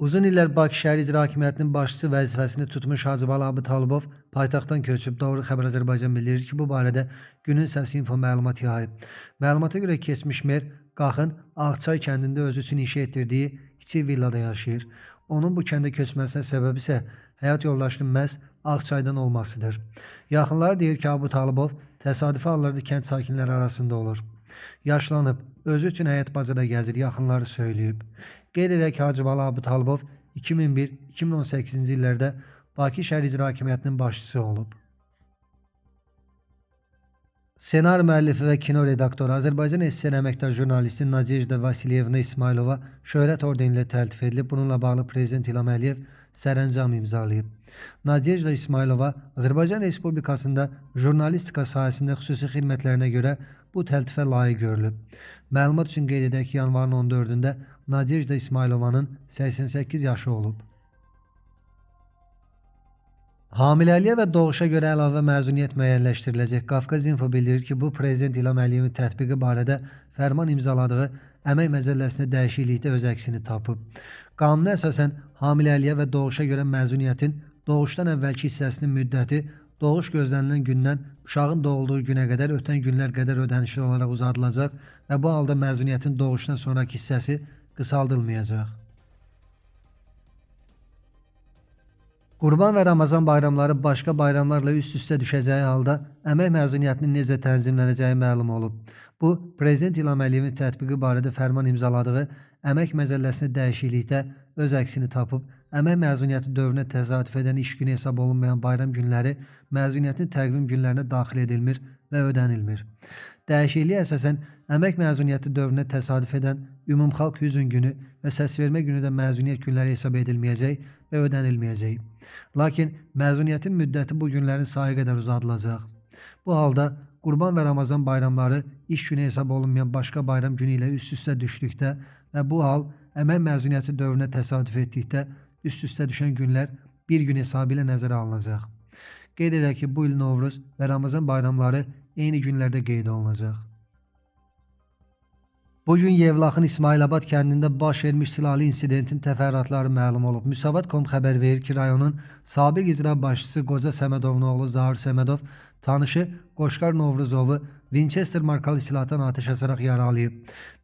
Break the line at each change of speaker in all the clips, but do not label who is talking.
Uzun illər Bakı şəhər icra hakimiyyətinin başçısı vəzifəsini tutmuş Hacıbalı Abıtalibov paytaxtdan köçüb. Doğru Xəbər Azərbaycan bildirir ki, bu barədə Günün Səsi info məlumat yayıb. Məlumata görə keçmiş mer Qaxın Ağçay kəndində özü üçün inşa etdirdiyi kiçik villada yaşayır. Onun bu kəndə köçməsinə səbəb isə həyat yoldaşının məhz Ağçaydan olmasıdır. Yaxınları deyir ki, Abıtalibov təsadüfi hallarda kənd sakinləri arasında olur. Yaşlanıb, özü üçün həyat bacada gəzir, yaxınları söyləyib. Qeyd edək ki, Hacıbalı Abıtalibov 2001-2018-ci illərdə Bakı şəhər icra hakimiyyətinin başçısı olub. Senari müəllifi və kino redaktoru Azərbaycan SSR əməkdar jurnalisti Nadejda Vasilyevna İsmailova şöhrət ordeni ilə təltif edilib. Bununla bağlı Prezident İlham Əliyev sərəncam imzalayıb. Nadejda İsmailova Azərbaycan Respublikasında jurnalistika sahəsində xüsusi xidmətlərinə görə bu təltifə layiq görülüb. Məlumat üçün qeyd edək ki, yanvarın 14-də Nadejda İsmailovanın 88 yaşı olub. Hamiləliyə və doğuşa görə əlavə məzuniyyət müəyyənləşdiriləcək. Qafqaz Info bildirir ki, bu Prezident İlham Əliyevin tətbiqi barədə fərman imzaladığı əmək məcəlləsində dəyişiklikdə öz əksini tapıb. Qanuna əsasən hamiləliyə və doğuşa görə məzuniyyətin doğuşdan əvvəlki hissəsinin müddəti doğuş gözlənilən gündən uşağın doğulduğu günə qədər ötən günlər qədər ödənişli olaraq uzadılacaq və bu halda məzuniyyətin doğuşdan sonraki hissəsi qısaldılmayacaq. Qurban və Ramazan bayramları başqa bayramlarla üst-üstə düşəcəyi halda əmək məzuniyyətinin necə tənzimlənəcəyi məlum olub. Bu, Prezident İlham Əliyevin tətbiqi barədə fərman imzaladığı əmək məcəlləsində dəyişiklikdə öz əksini tapıb. Əmək məzuniyyəti dövrünə təsadüf edən iş günü hesab olunmayan bayram günləri məzuniyyətin təqvim günlərinə daxil edilmir və ödənilmir. Dəyişikliyə əsasən əmək məzuniyyəti dövrünə təsadüf edən ümumxalq hüzn günü və səsvermə günü də məzuniyyət günləri hesab edilməyəcək və ödənilməyəcək. Lakin məzuniyyətin müddəti bu günlərin sayı qədər uzadılacaq. Bu halda Qurban və Ramazan bayramları iş günü hesab olunmayan başqa bayram günü ilə üst-üstə düşdükdə və bu hal əmək məzuniyyəti dövrünə təsadüf etdikdə üst-üstə düşən günlər bir gün hesabı ilə nəzərə alınacaq. Qeyd edək ki, bu il Novruz və Ramazan bayramları eyni günlərdə qeyd olunacaq. Bugün Yevlaxın İsmailabad kəndində baş vermiş silahlı insidentin təfərrüatları məlum olub. Müsavat.com xəbər verir ki, rayonun sabiq icra başçısı Qoca Səmədovun oğlu Zahir Səmədov tanışı Qoşqar Novruzovu Winchester markalı silahdan atəş açaraq yaralayıb.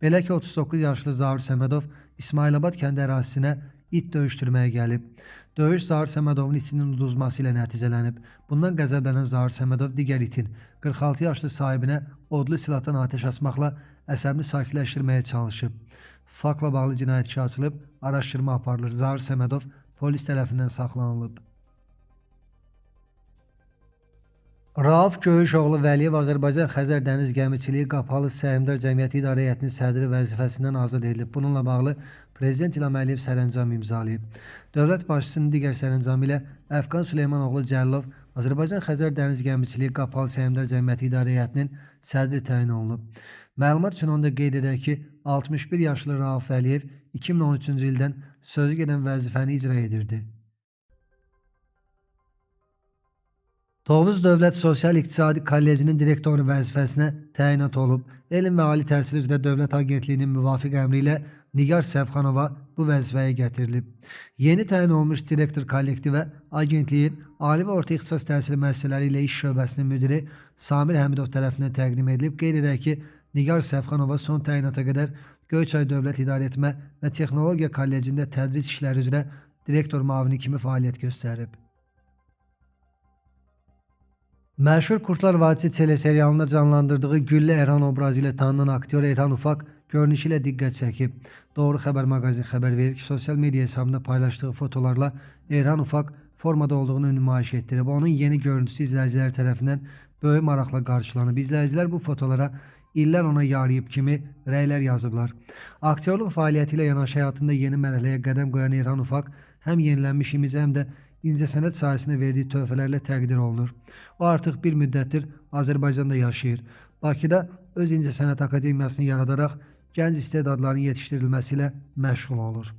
Belə ki, 39 yaşlı Zahir Səmədov İsmailabad kəndi ərazisinə it döyüşdürməyə gəlib. Döyüş Zahir Səmədovun itinin uduzması ilə nəticələnib. Bundan qəzəblənən Zahir Səmədov digər itin 46 yaşlı sahibinə odlu silahdan atəş açmaqla əsəbini sakitləşdirməyə çalışıb. Faktla bağlı cinayət işi açılıb, araşdırma aparılır. Zahir Səmədov polis tərəfindən saxlanılıb. Rauf Göyüşoğlu Vəliyev Azərbaycan Xəzər Dəniz Gəmiçiliyi Qapalı Səhmdar Cəmiyyəti İdarə Heyətinin sədri vəzifəsindən azad edilib. Bununla bağlı Prezident İlham Əliyev sərəncam imzalayıb. Dövlət başçısının digər sərəncamı ilə Əfqan Süleymanoğlu Cəllov Azərbaycan Xəzər Dəniz Gəmiçiliyi Qapalı Səhmdar Cəmiyyəti İdarə Heyətinin sədri təyin olunub. Məlumat üçün onda qeyd edək ki, 61 yaşlı Rauf Vəliyev 2013-cü ildən sözü gedən vəzifəni icra edirdi. Tovuz Dövlət Sosial-İqtisadi Kollecinin direktoru vəzifəsinə təyinat olub. Elm və Ali Təhsil üzrə Dövlət Agentliyinin müvafiq əmri ilə Nigar Səfxanova bu vəzifəyə gətirilib. Yeni təyin olmuş direktor kollektivə agentliyin ali və orta ixtisas təhsil müəssisələri ilə iş şöbəsinin müdiri Samir Həmidov tərəfindən təqdim edilib. Qeyd edək ki, Nigar Səfxanova son təyinata qədər Göyçay Dövlət İdarəetmə və Texnologiya Kollecində tədris işləri üzrə direktor müavini kimi fəaliyyət göstərib. Məşhur Kurtlar Vadisi teleserialında canlandırdığı Güllə Erhan obrazı ilə tanınan aktyor Erhan Ufaq görünüşü ilə diqqət çəkib. Doğru Xəbər maqazin xəbər verir ki, sosial media hesabında paylaşdığı fotolarla Erhan Ufaq formada olduğunu nümayiş etdirib. Onun yeni görüntüsü izləyicilər tərəfindən böyük maraqla qarşılanıb. İzləyicilər bu fotolara illər ona yarayıb kimi rəylər yazıblar. Aktyorluq fəaliyyəti ilə yanaşı həyatında yeni mərhələyə qədəm qoyan Erhan Ufaq həm yenilənmiş imici, həm də incəsənət sahəsində verdiyi töhfələrlə təqdir olunur. O artıq bir müddətdir Azərbaycanda yaşayır. Bakıda öz İncəsənət Akademiyasını yaradaraq gənc istedadların yetişdirilməsi ilə məşğul olur.